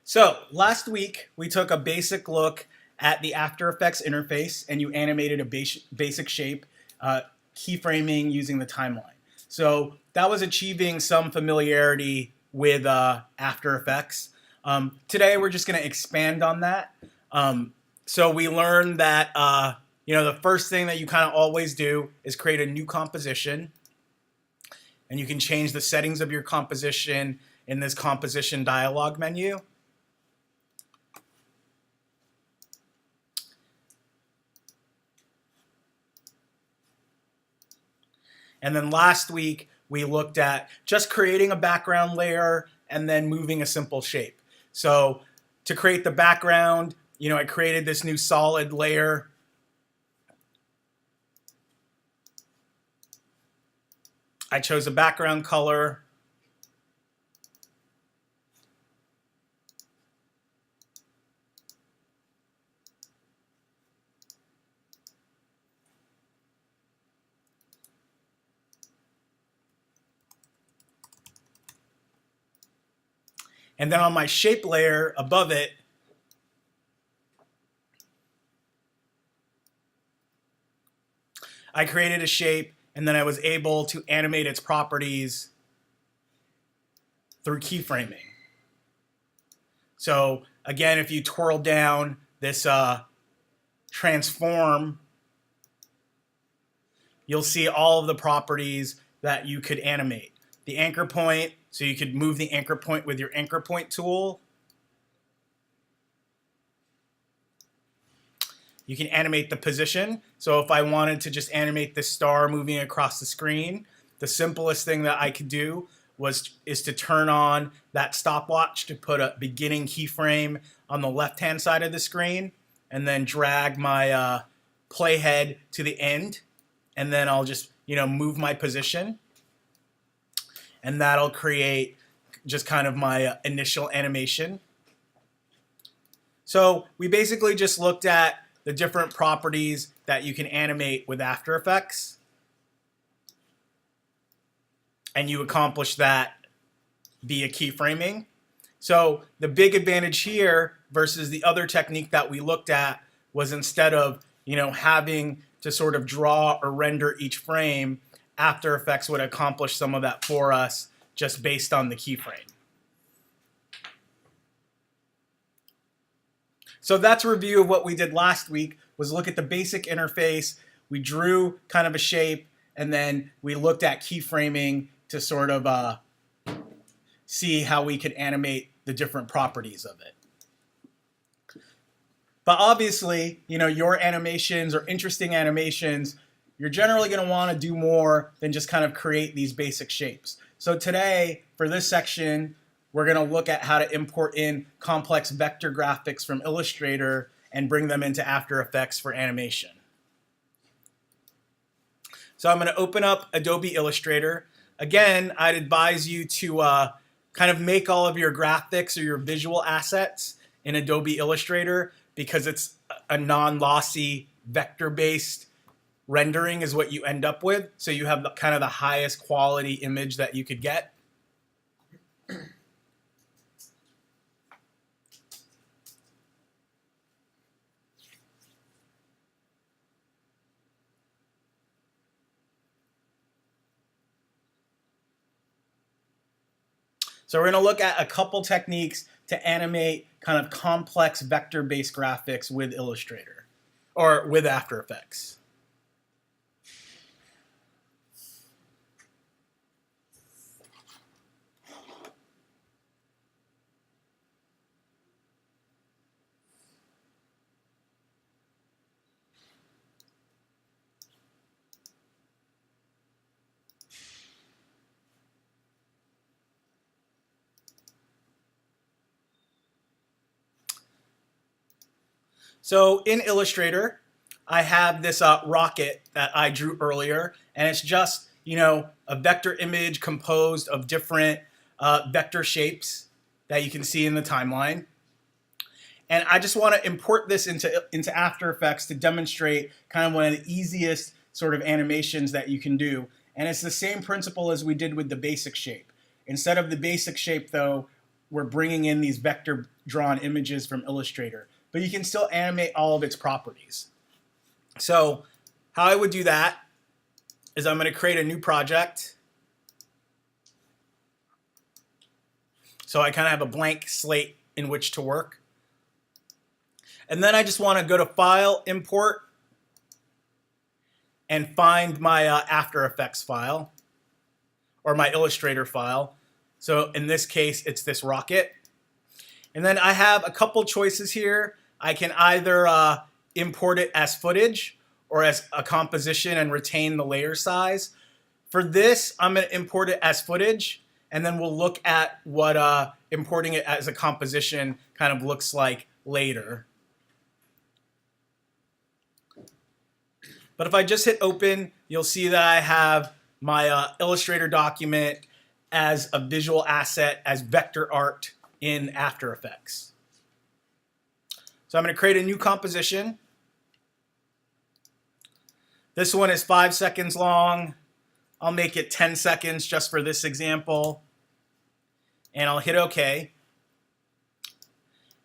So last week we took a basic look at the After Effects interface and you animated a basic shape, keyframing using the timeline. So that was achieving some familiarity with After Effects. Today we're just going to expand on that. So we learned that the first thing that you kind of always do is create a new composition, and you can change the settings of your composition in this composition dialog menu. And then last week, we looked at just creating a background layer and then moving a simple shape. So to create the background, I created this new solid layer. I chose a background color. And then on my shape layer above it, I created a shape, and then I was able to animate its properties through keyframing. So again, if you twirl down this transform, you'll see all of the properties that you could animate. The anchor point, so you could move the anchor point with your anchor point tool. You can animate the position. So if I wanted to just animate the star moving across the screen, the simplest thing that I could do is to turn on that stopwatch to put a beginning keyframe on the left-hand side of the screen, and then drag my playhead to the end, and then I'll just move my position. And that'll create just kind of my initial animation. So we basically just looked at the different properties that you can animate with After Effects. And you accomplish that via keyframing. So the big advantage here versus the other technique that we looked at was, instead of having to sort of draw or render each frame, After Effects would accomplish some of that for us just based on the keyframe. So that's a review of what we did last week, was look at the basic interface. We drew kind of a shape, and then we looked at keyframing to sort of see how we could animate the different properties of it. But obviously, your animations or interesting animations, you're generally going to want to do more than just kind of create these basic shapes. So today, for this section, we're going to look at how to import in complex vector graphics from Illustrator and bring them into After Effects for animation. So I'm going to open up Adobe Illustrator. Again, I'd advise you to kind of make all of your graphics or your visual assets in Adobe Illustrator, because it's a non-lossy vector-based rendering is what you end up with. So you have kind of the highest quality image that you could get. So we're going to look at a couple techniques to animate kind of complex vector-based graphics with Illustrator or with After Effects. So in Illustrator, I have this rocket that I drew earlier, and it's just a vector image composed of different vector shapes that you can see in the timeline. And I just want to import this into After Effects to demonstrate kind of one of the easiest sort of animations that you can do. And it's the same principle as we did with the basic shape. Instead of the basic shape, though, we're bringing in these vector drawn images from Illustrator, but you can still animate all of its properties. So how I would do that is I'm going to create a new project. So I kind of have a blank slate in which to work. And then I just want to go to File, Import, and find my After Effects file, or my Illustrator file. So in this case, it's this rocket. And then I have a couple choices here. I can either import it as footage or as a composition and retain the layer size. For this, I'm going to import it as footage, and then we'll look at what importing it as a composition kind of looks like later. But if I just hit open, you'll see that I have my Illustrator document as a visual asset, as vector art in After Effects. So I'm going to create a new composition. This one is 5 seconds long. I'll make it 10 seconds just for this example. And I'll hit OK.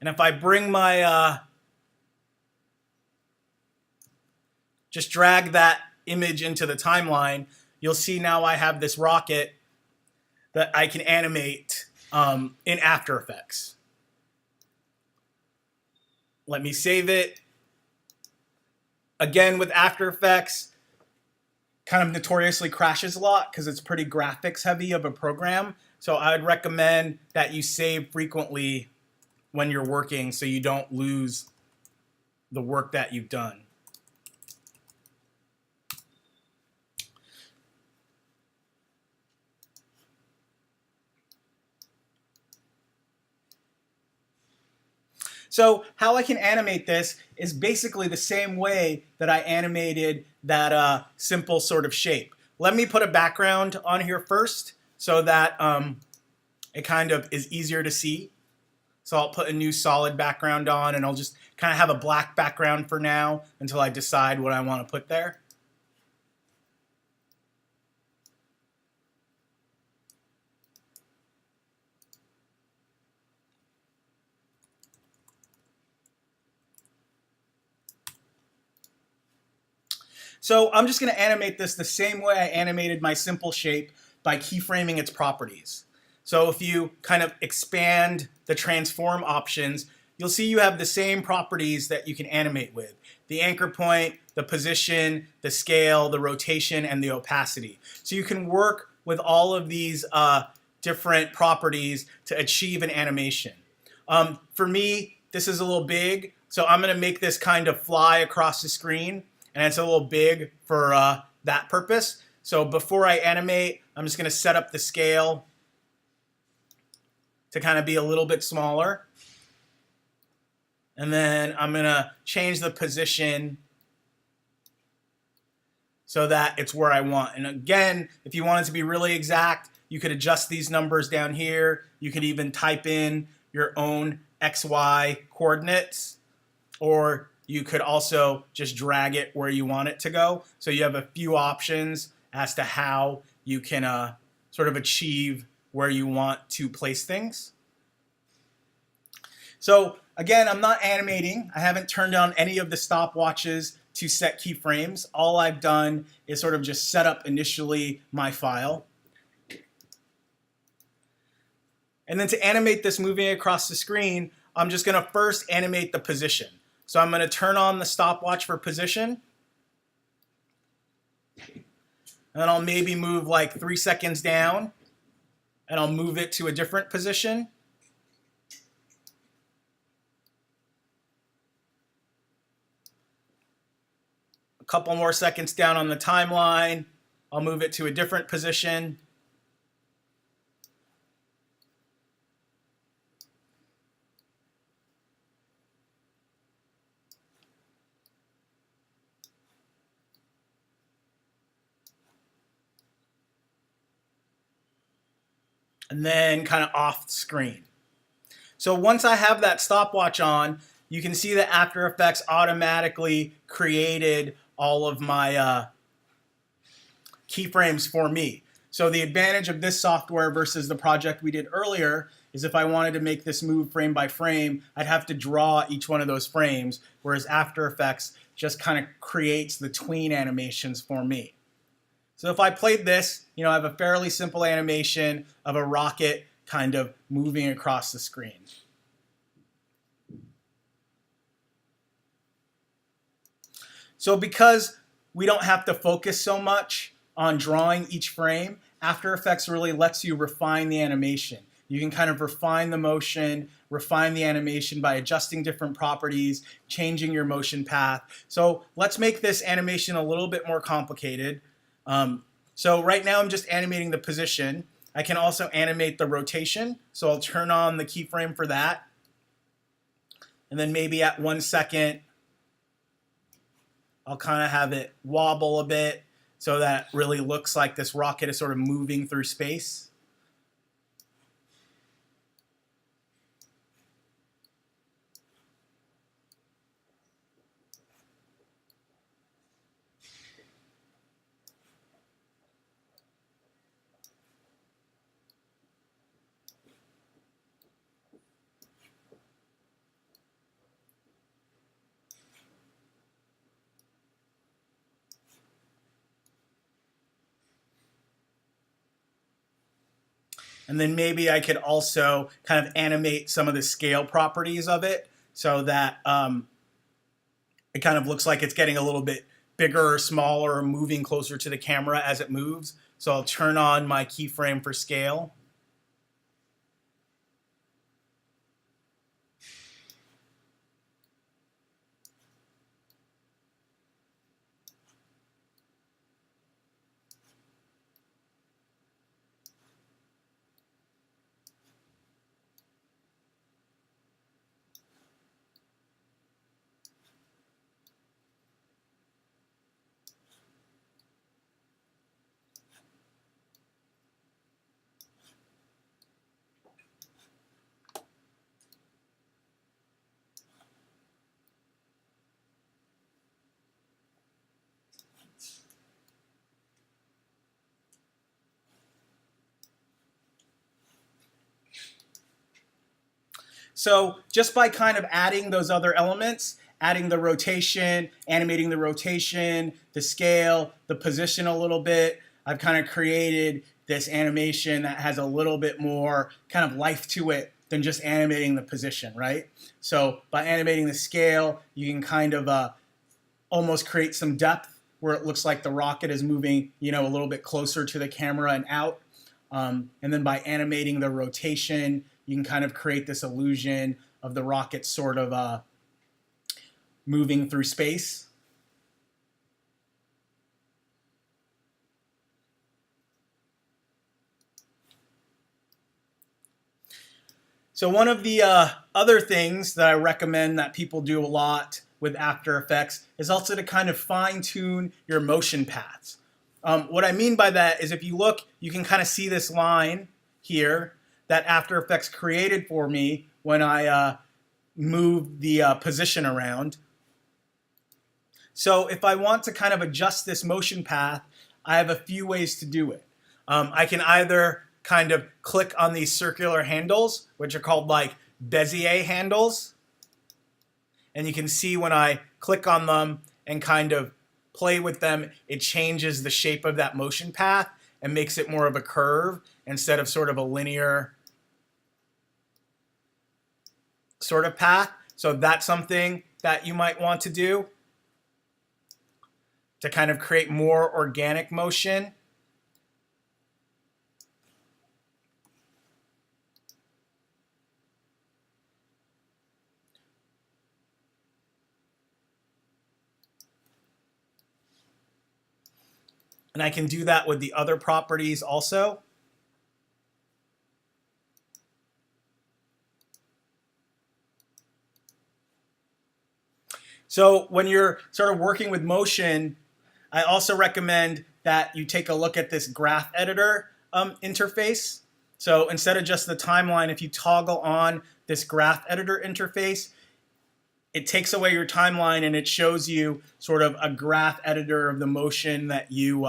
And if I bring my, just drag that image into the timeline, you'll see now I have this rocket that I can animate in After Effects. Let me save it. Again, with After Effects, kind of notoriously crashes a lot because it's pretty graphics heavy of a program. So I would recommend that you save frequently when you're working so you don't lose the work that you've done. So how I can animate this is basically the same way that I animated that simple sort of shape. Let me put a background on here first so that it kind of is easier to see. So I'll put a new solid background on, and I'll just kind of have a black background for now until I decide what I want to put there. So I'm just going to animate this the same way I animated my simple shape by keyframing its properties. So if you kind of expand the transform options, you'll see you have the same properties that you can animate with. The anchor point, the position, the scale, the rotation, and the opacity. So you can work with all of these different properties to achieve an animation. For me, this is a little big, so I'm going to make this kind of fly across the screen. And it's a little big for that purpose. So before I animate, I'm just going to set up the scale to kind of be a little bit smaller. And then I'm going to change the position so that it's where I want. And again, if you want it to be really exact, you could adjust these numbers down here. You could even type in your own XY coordinates, or you could also just drag it where you want it to go. So you have a few options as to how you can sort of achieve where you want to place things. So again, I'm not animating. I haven't turned on any of the stopwatches to set keyframes. All I've done is sort of just set up initially my file. And then to animate this moving across the screen, I'm just going to first animate the position. So I'm going to turn on the stopwatch for position. And then I'll maybe move like 3 seconds down, and I'll move it to a different position. A couple more seconds down on the timeline, I'll move it to a different position. And then kind of off screen. So once I have that stopwatch on, you can see that After Effects automatically created all of my keyframes for me. So the advantage of this software versus the project we did earlier is if I wanted to make this move frame by frame, I'd have to draw each one of those frames, whereas After Effects just kind of creates the tween animations for me. So if I played this, I have a fairly simple animation of a rocket kind of moving across the screen. So because we don't have to focus so much on drawing each frame, After Effects really lets you refine the animation. You can kind of refine the motion, refine the animation by adjusting different properties, changing your motion path. So let's make this animation a little bit more complicated. So right now I'm just animating the position. I can also animate the rotation. So I'll turn on the keyframe for that. And then maybe at 1 second, I'll kind of have it wobble a bit so that really looks like this rocket is sort of moving through space. And then maybe I could also kind of animate some of the scale properties of it so that it kind of looks like it's getting a little bit bigger or smaller or moving closer to the camera as it moves. So I'll turn on my keyframe for scale. So just by kind of adding those other elements, adding the rotation, animating the rotation, the scale, the position a little bit, I've kind of created this animation that has a little bit more kind of life to it than just animating the position, right? So by animating the scale, you can kind of almost create some depth where it looks like the rocket is moving, a little bit closer to the camera and out. And then by animating the rotation, you can kind of create this illusion of the rocket sort of moving through space. So one of the other things that I recommend that people do a lot with After Effects is also to kind of fine-tune your motion paths. What I mean by that is if you look, you can kind of see this line here that After Effects created for me when I moved the position around. So if I want to kind of adjust this motion path, I have a few ways to do it. I can either kind of click on these circular handles, which are called like Bezier handles. And you can see when I click on them and kind of play with them, it changes the shape of that motion path and makes it more of a curve instead of sort of a linear sort of path. So that's something that you might want to do to kind of create more organic motion. And I can do that with the other properties also. So when you're sort of working with motion, I also recommend that you take a look at this graph editor interface. So instead of just the timeline, if you toggle on this graph editor interface, it takes away your timeline and it shows you sort of a graph editor of the motion that you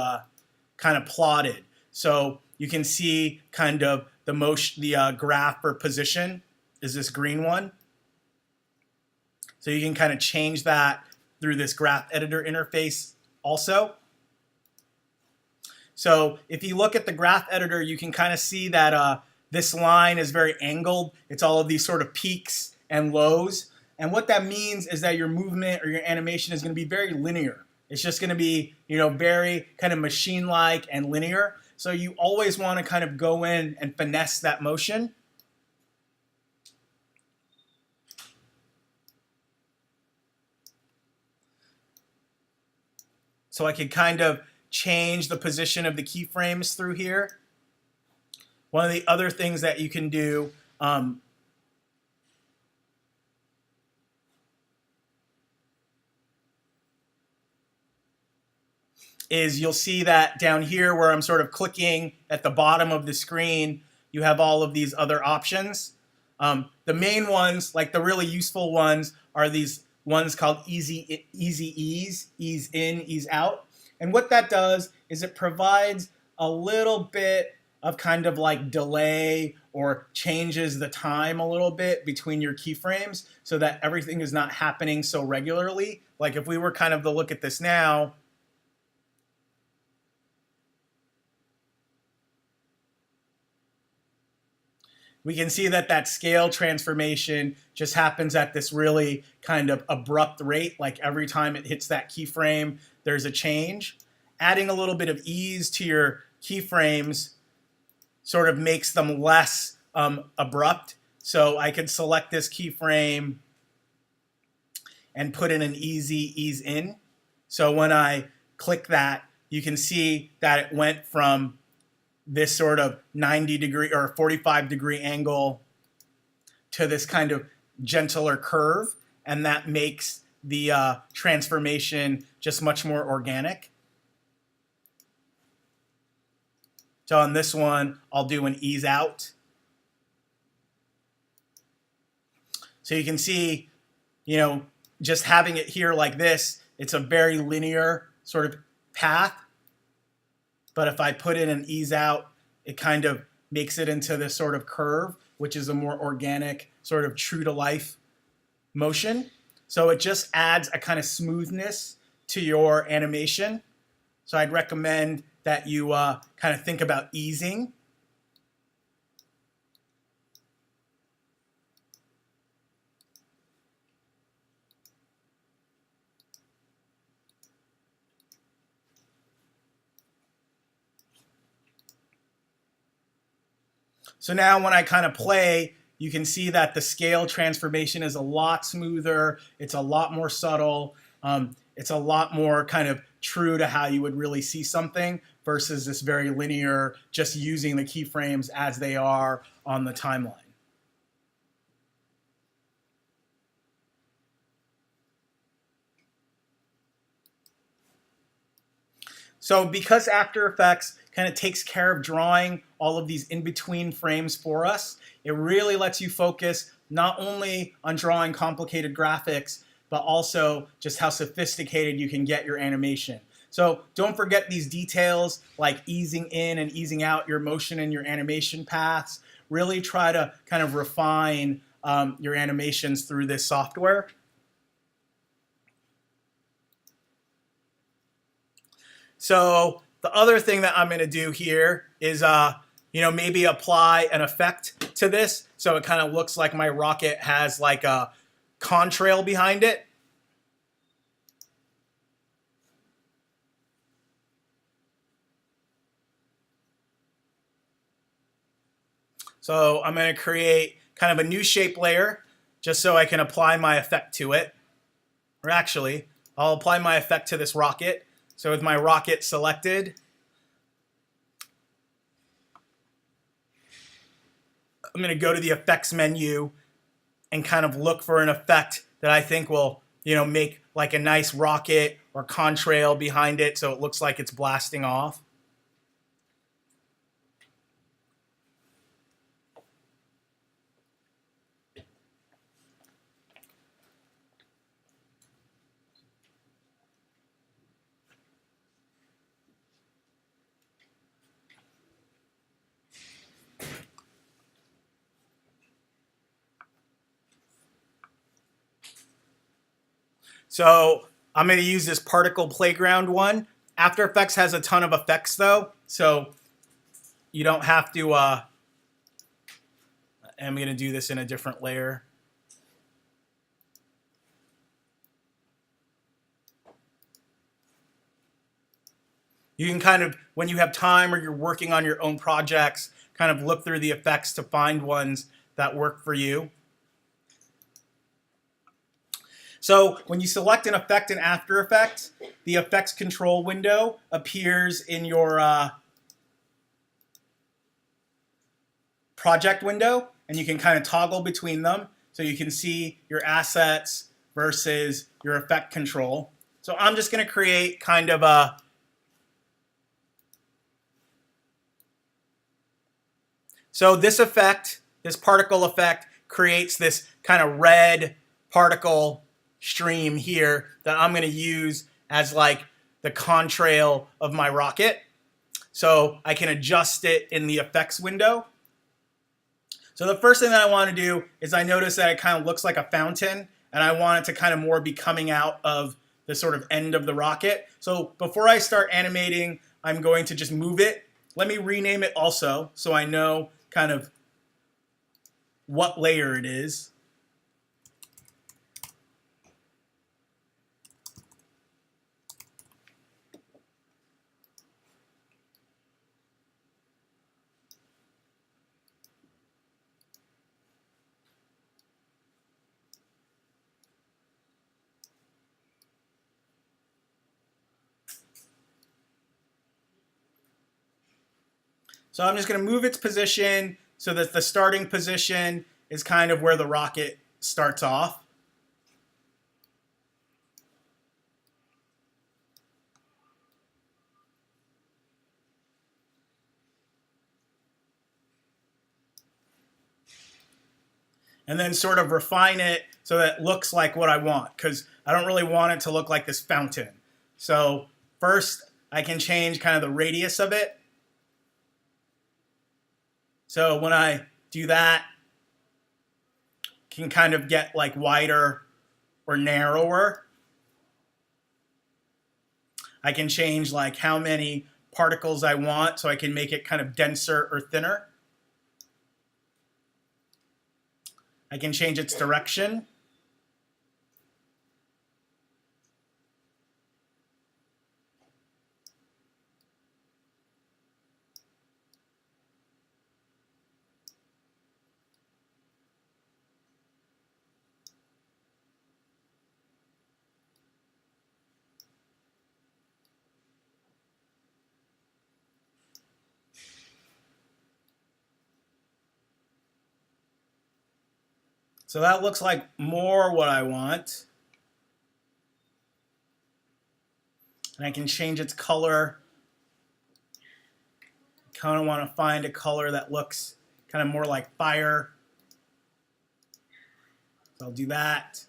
kind of plotted. So you can see kind of the motion, the graph for position is this green one. So you can kind of change that through this graph editor interface also. So if you look at the graph editor, you can kind of see that this line is very angled. It's all of these sort of peaks and lows. And what that means is that your movement or your animation is going to be very linear. It's just going to be, very kind of machine-like and linear. So you always want to kind of go in and finesse that motion. So I could kind of change the position of the keyframes through here. One of the other things that you can do is you'll see that down here where I'm sort of clicking at the bottom of the screen, you have all of these other options. The main ones, like the really useful ones, are these ones called easy ease in, ease out. And what that does is it provides a little bit of kind of like delay or changes the time a little bit between your keyframes so that everything is not happening so regularly. Like if we were kind of to look at this now, we can see that that scale transformation just happens at this really kind of abrupt rate. Like every time it hits that keyframe, there's a change. Adding a little bit of ease to your keyframes sort of makes them less abrupt. So I could select this keyframe and put in an easy ease in. So when I click that, you can see that it went from this sort of 90-degree or 45-degree angle to this kind of gentler curve, and that makes the transformation just much more organic. So on this one, I'll do an ease out. So you can see, just having it here like this, it's a very linear sort of path. But if I put in an ease out, it kind of makes it into this sort of curve, which is a more organic, sort of true to life motion. So it just adds a kind of smoothness to your animation. So I'd recommend that you kind of think about easing. So now when I kind of play, you can see that the scale transformation is a lot smoother. It's a lot more subtle. It's a lot more kind of true to how you would really see something versus this very linear, just using the keyframes as they are on the timeline. So because After Effects kind of takes care of drawing all of these in-between frames for us, it really lets you focus not only on drawing complicated graphics, but also just how sophisticated you can get your animation. So don't forget these details like easing in and easing out your motion and your animation paths. Really try to kind of refine your animations through this software. So the other thing that I'm going to do here is, maybe apply an effect to this so it kind of looks like my rocket has like a contrail behind it. So I'm going to create kind of a new shape layer just so I can apply my effect to it. Or actually, I'll apply my effect to this rocket. So with my rocket selected, I'm going to go to the effects menu and kind of look for an effect that I think will, make like a nice rocket or contrail behind it so it looks like it's blasting off. So I'm going to use this particle playground one. After Effects has a ton of effects though, so you don't have to, I'm going to do this in a different layer. You can kind of, when you have time or you're working on your own projects, kind of look through the effects to find ones that work for you. So when you select an effect in After Effects, the effects control window appears in your project window, and you can kind of toggle between them. So you can see your assets versus your effect control. So I'm just going to create kind of a So this effect, this particle effect, creates this kind of red particle stream here that I'm going to use as like the contrail of my rocket. So I can adjust it in the effects window. So the first thing that I want to do is I notice that it kind of looks like a fountain, and I want it to kind of more be coming out of the sort of end of the rocket. So before I start animating, I'm going to just move it. Let me rename it also so I know kind of what layer it is. So I'm just going to move its position so that the starting position is kind of where the rocket starts off. And then sort of refine it so that it looks like what I want, because I don't really want it to look like this fountain. So first I can change kind of the radius of it. So when I do that, can kind of get like wider or narrower. I can change like how many particles I want, so I can make it kind of denser or thinner. I can change its direction. So that looks like more what I want. And I can change its color. Kind of want to find a color that looks kind of more like fire. So I'll do that.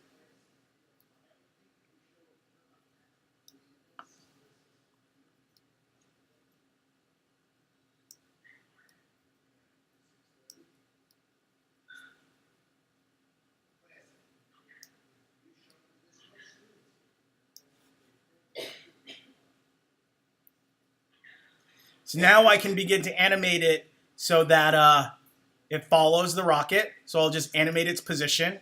So now I can begin to animate it so that it follows the rocket. So I'll just animate its position.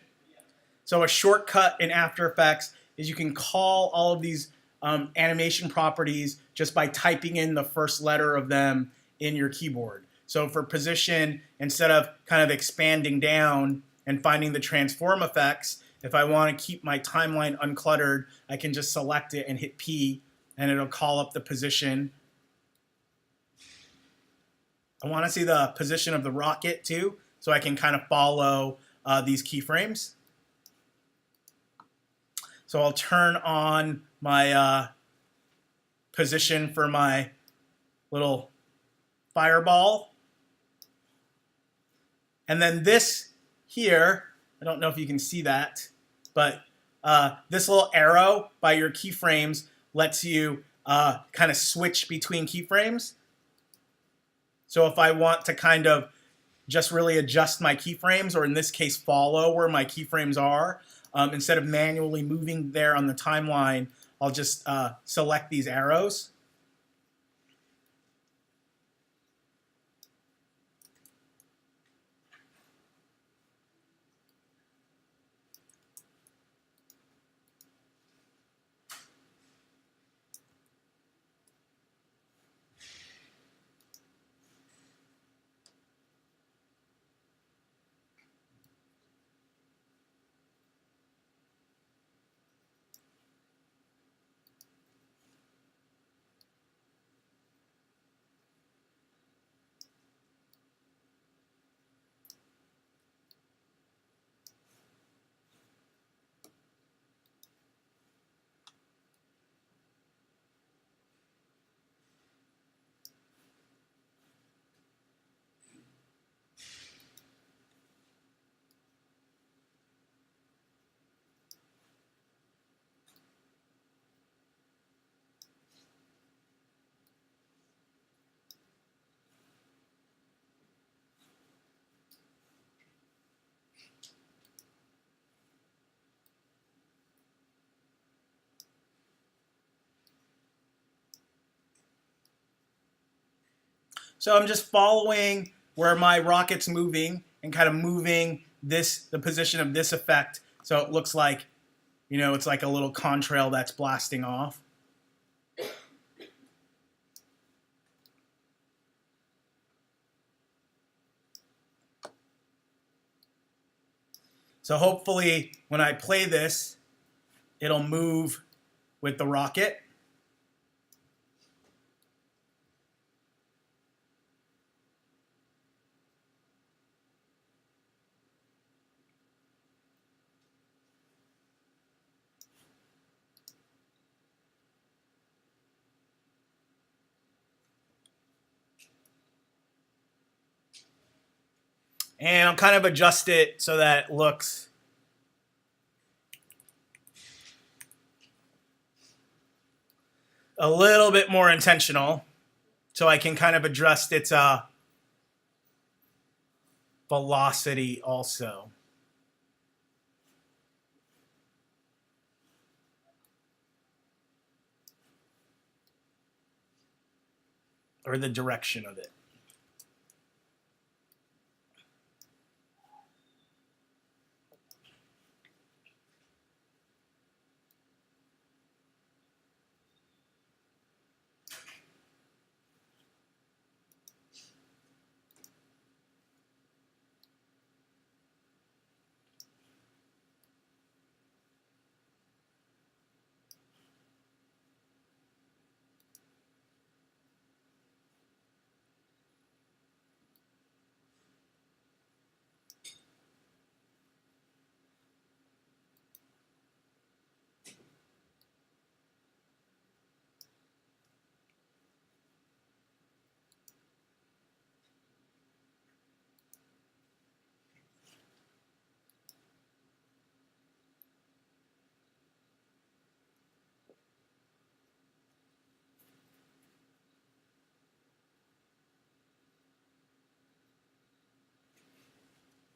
So a shortcut in After Effects is you can call all of these animation properties just by typing in the first letter of them in your keyboard. So for position, instead of kind of expanding down and finding the transform effects, if I want to keep my timeline uncluttered, I can just select it and hit P, and it'll call up the position. I want to see the position of the rocket too, so I can kind of follow these keyframes. So I'll turn on my position for my little fireball. And then this here, I don't know if you can see that, but this little arrow by your keyframes lets you kind of switch between keyframes. So if I want to kind of just really adjust my keyframes, or in this case follow where my keyframes are, instead of manually moving there on the timeline, I'll just select these arrows. So I'm just following where my rocket's moving and kind of moving the position of this effect. So it looks like, it's like a little contrail that's blasting off. So hopefully when I play this, it'll move with the rocket. And I'll kind of adjust it so that it looks a little bit more intentional. So I can kind of adjust its velocity also. Or the direction of it.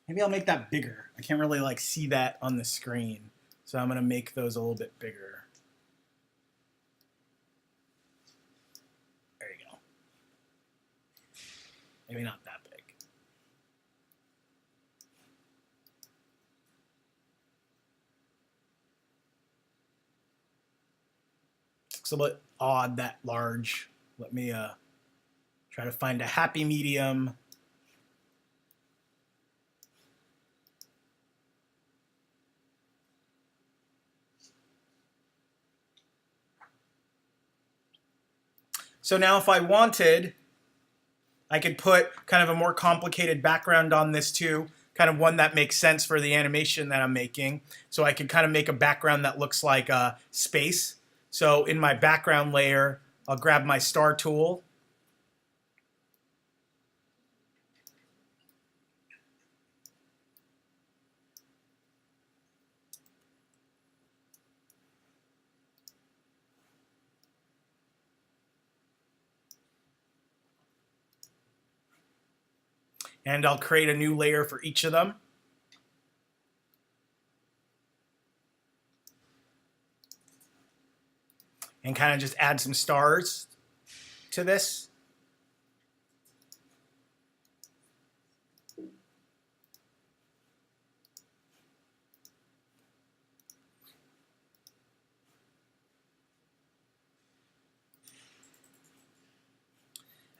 Maybe I'll make that bigger. I can't really see that on the screen. So I'm going to make those a little bit bigger. There you go. Maybe not that big. Looks a bit odd that large. Let me try to find a happy medium. So now if I wanted, I could put kind of a more complicated background on this too, kind of one that makes sense for the animation that I'm making. So I could kind of make a background that looks like space. So in my background layer, I'll grab my star tool. And I'll create a new layer for each of them. and kind of just add some stars to this.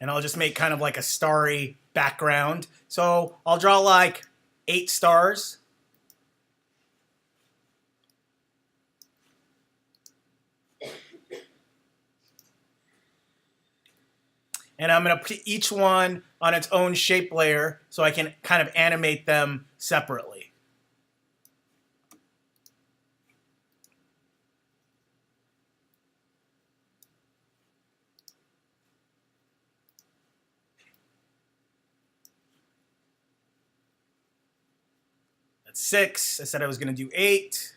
And I'll just make kind of like a starry background. So I'll draw like 8 stars. And I'm going to put each one on its own shape layer so I can kind of animate them separately. That's 6. I said I was going to do 8.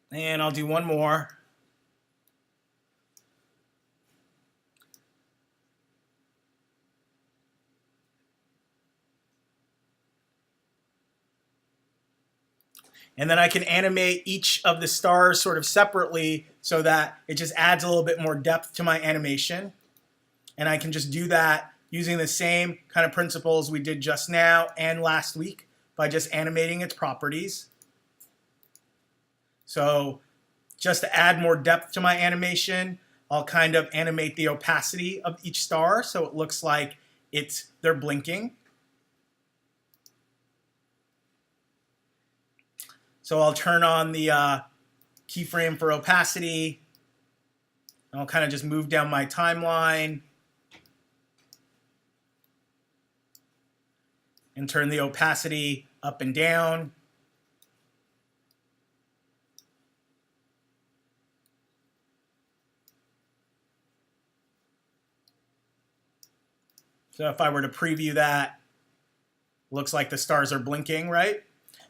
And I'll do one more. And then I can animate each of the stars sort of separately so that it just adds a little bit more depth to my animation. And I can just do that using the same kind of principles we did just now and last week by just animating its properties. So just to add more depth to my animation, I'll kind of animate the opacity of each star so it looks like they're blinking. So I'll turn on the keyframe for opacity. And I'll kind of just move down my timeline and turn the opacity up and down. So if I were to preview that, looks like the stars are blinking, right?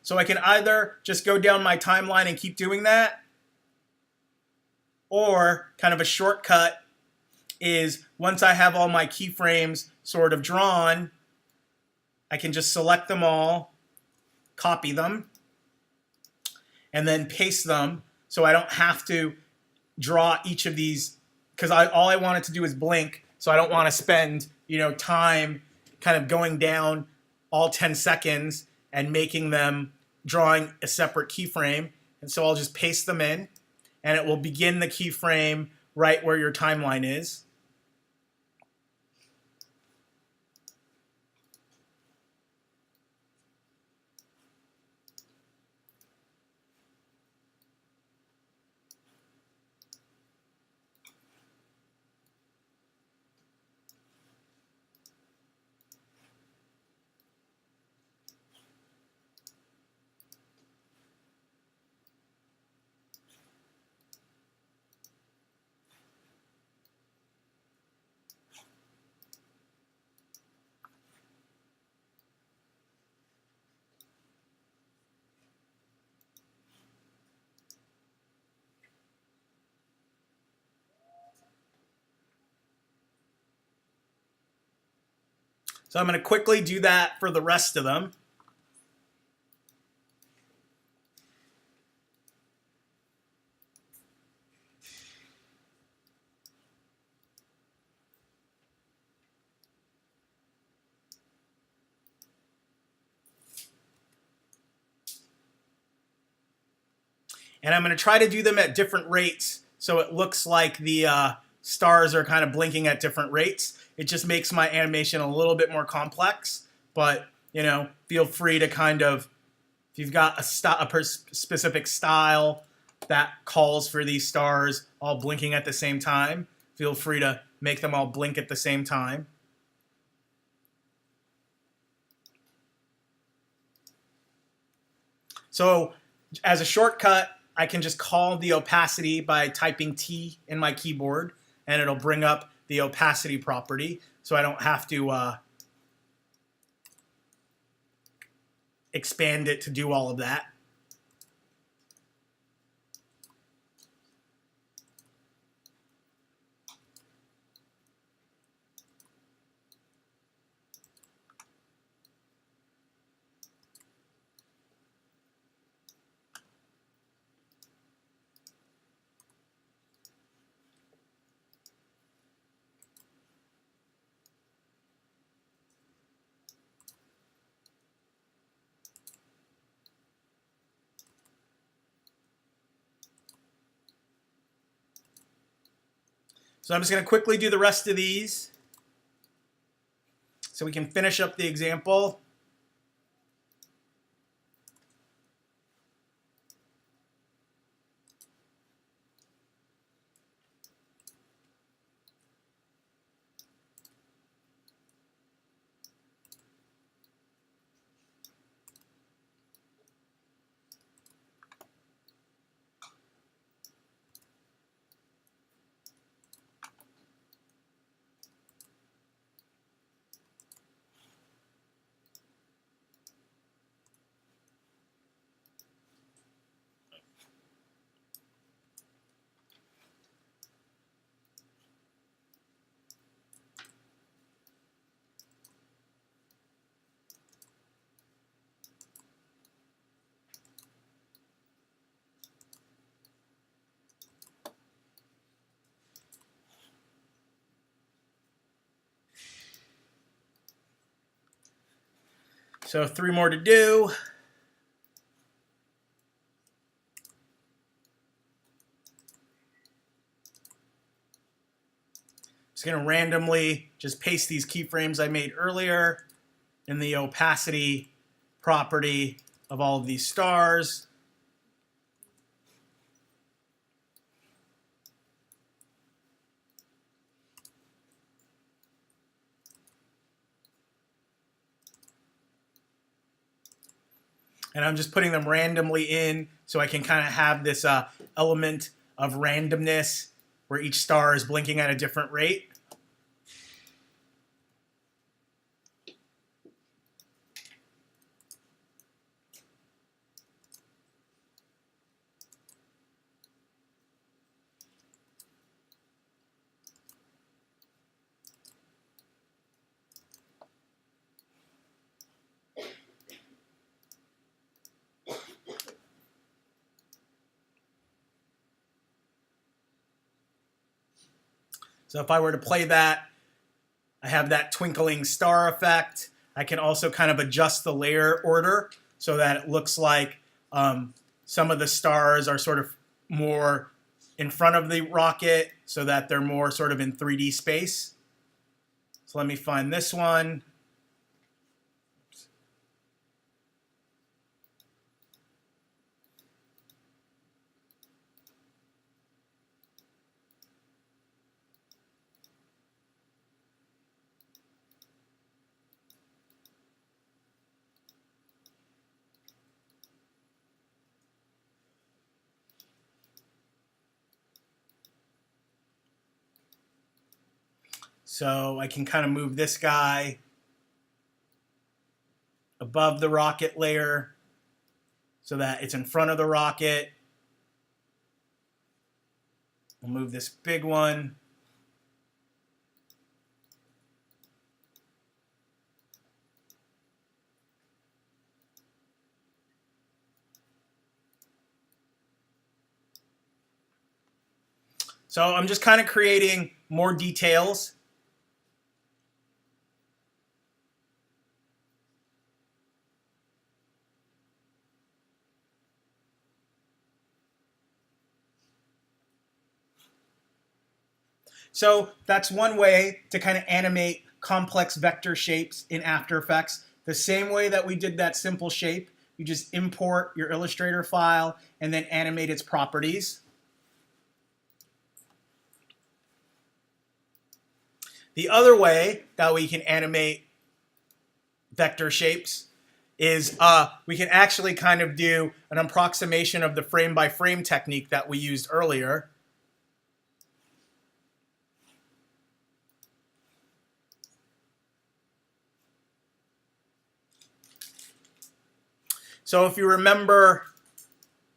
So I can either just go down my timeline and keep doing that, or kind of a shortcut is once I have all my keyframes sort of drawn, I can just select them all, copy them, and then paste them so I don't have to draw each of these, because all I want it to do is blink, so I don't want to spend time kind of going down all 10 seconds and making them drawing a separate keyframe. And so I'll just paste them in, and it will begin the keyframe right where your timeline is. So I'm going to quickly do that for the rest of them. And I'm going to try to do them at different rates so it looks like the stars are kind of blinking at different rates. It just makes my animation a little bit more complex, but feel free to kind of, if you've got a specific style that calls for these stars all blinking at the same time, feel free to make them all blink at the same time. So as a shortcut, I can just call the opacity by typing T in my keyboard, and it'll bring up the opacity property, so I don't have to expand it to do all of that. So I'm just going to quickly do the rest of these so we can finish up the example. So 3 more to do. Just going to randomly just paste these keyframes I made earlier in the opacity property of all of these stars. And I'm just putting them randomly in so I can kind of have this element of randomness where each star is blinking at a different rate. So if I were to play that, I have that twinkling star effect. I can also kind of adjust the layer order so that it looks like some of the stars are sort of more in front of the rocket so that they're more sort of in 3D space. So let me find this one. So I can kind of move this guy above the rocket layer so that it's in front of the rocket. I'll move this big one. So I'm just kind of creating more details. So that's one way to kind of animate complex vector shapes in After Effects. The same way that we did that simple shape, you just import your Illustrator file and then animate its properties. The other way that we can animate vector shapes is we can actually kind of do an approximation of the frame by frame technique that we used earlier. So if you remember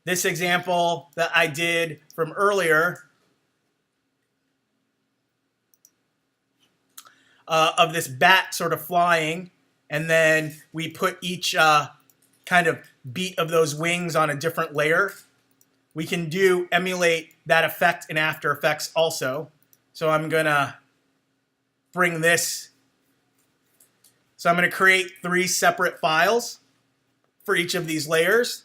this example that I did from earlier of this bat sort of flying, and then we put each kind of beat of those wings on a different layer, we can emulate that effect in After Effects also. So I'm going to bring this. So I'm going to create 3 separate files for each of these layers.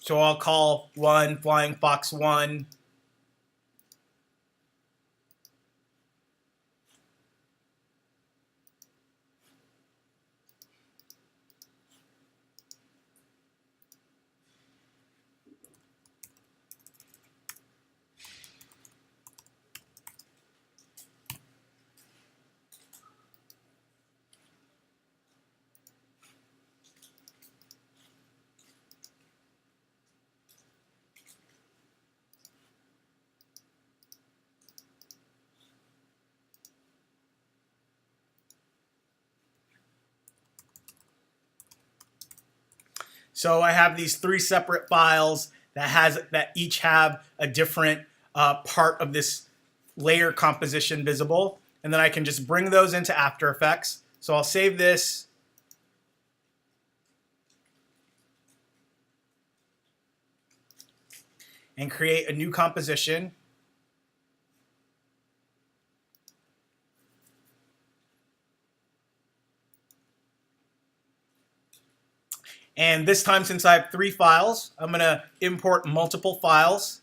So I'll call one Flying Fox 1. So I have these 3 separate files that each have a different part of this layer composition visible, and then I can just bring those into After Effects. So I'll save this. And create a new composition. And this time, since I have 3 files, I'm going to import multiple files.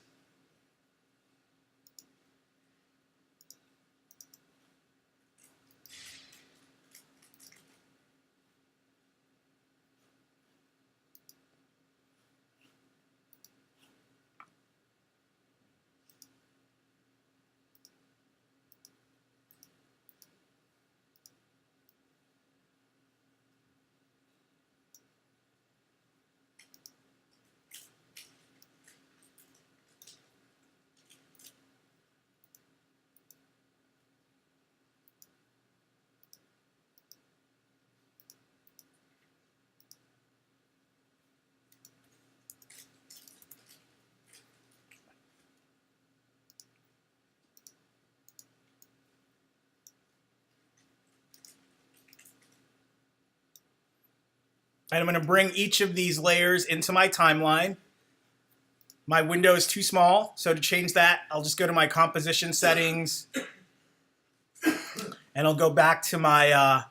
And I'm going to bring each of these layers into my timeline. My window is too small, so to change that, I'll just go to my composition settings, and I'll go back to my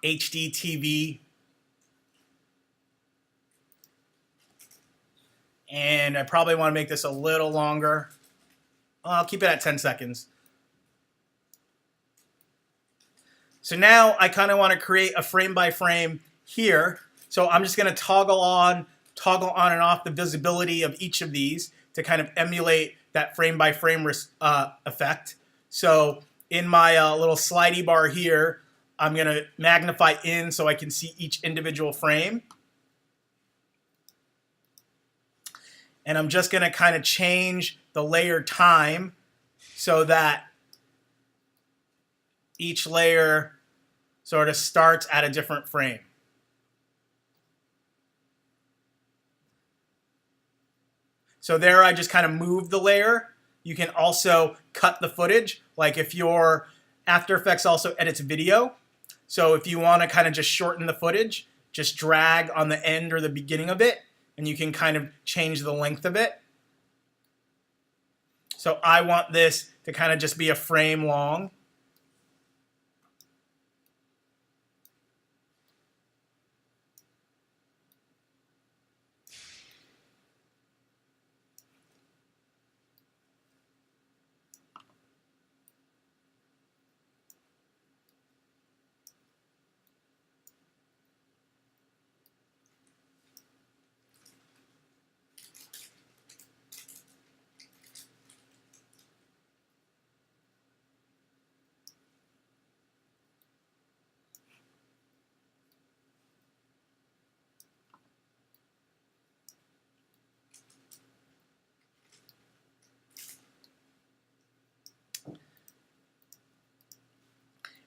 HD TV. And I probably want to make this a little longer. I'll keep it at 10 seconds. So now I kind of want to create a frame by frame here. So I'm just going to toggle on and off the visibility of each of these to kind of emulate that frame by frame effect. So in my little slidey bar here, I'm going to magnify in so I can see each individual frame. And I'm just going to kind of change the layer time so that each layer sort of starts at a different frame. So there I just kind of moved the layer. You can also cut the footage, like if your After Effects also edits video. So if you want to kind of just shorten the footage, just drag on the end or the beginning of it, and you can kind of change the length of it. So I want this to kind of just be a frame long.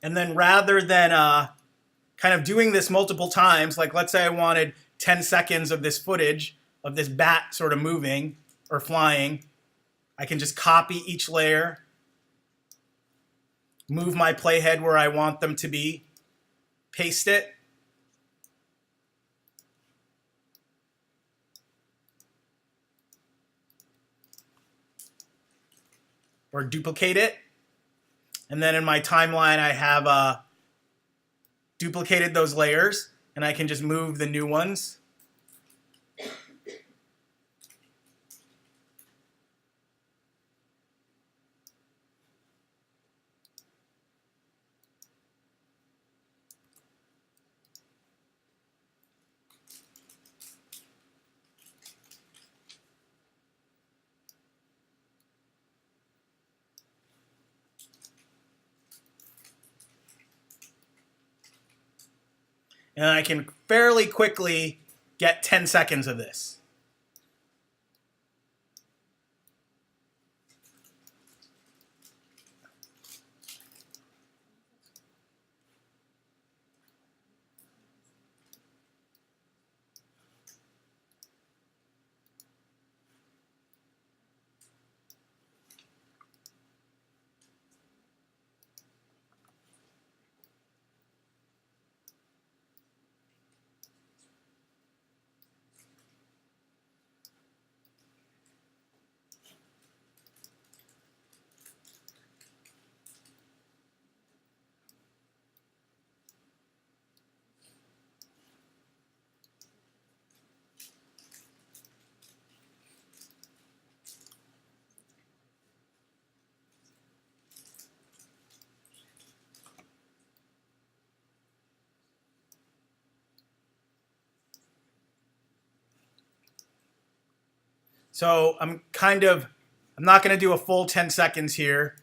And then rather than kind of doing this multiple times, like let's say I wanted 10 seconds of this footage of this bat sort of moving or flying, I can just copy each layer, move my playhead where I want them to be, paste it, or duplicate it. And then in my timeline, I have duplicated those layers. and I can just move the new ones. And I can fairly quickly get 10 seconds of this. So I'm not going to do a full 10 seconds here.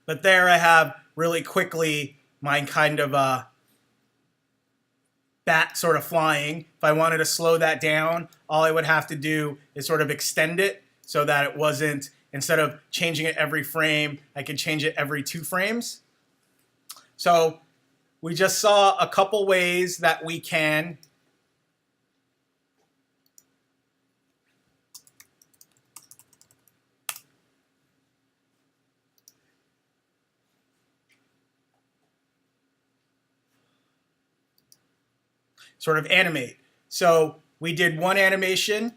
But there I have really quickly my kind of bat sort of flying. If I wanted to slow that down, all I would have to do is sort of extend it so that it wasn't, instead of changing it every frame, I could change it every 2 frames. So we just saw a couple ways that we can sort of animate. So we did one animation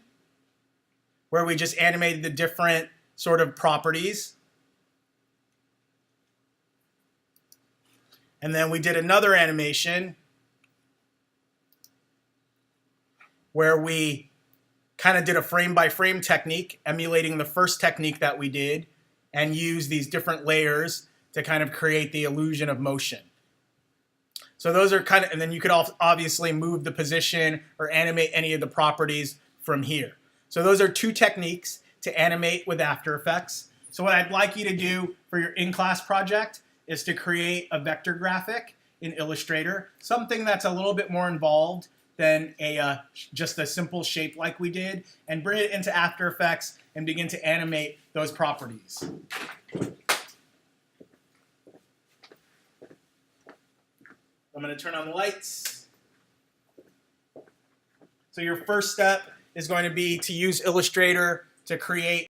where we just animated the different sort of properties. And then we did another animation where we kind of did a frame-by-frame technique, emulating the first technique that we did, and use these different layers to kind of create the illusion of motion. So those are kind of, and then you could obviously move the position or animate any of the properties from here. So those are 2 techniques to animate with After Effects. So what I'd like you to do for your in-class project is to create a vector graphic in Illustrator, something that's a little bit more involved than just a simple shape like we did, and bring it into After Effects and begin to animate those properties. I'm going to turn on the lights. So your first step is going to be to use Illustrator to create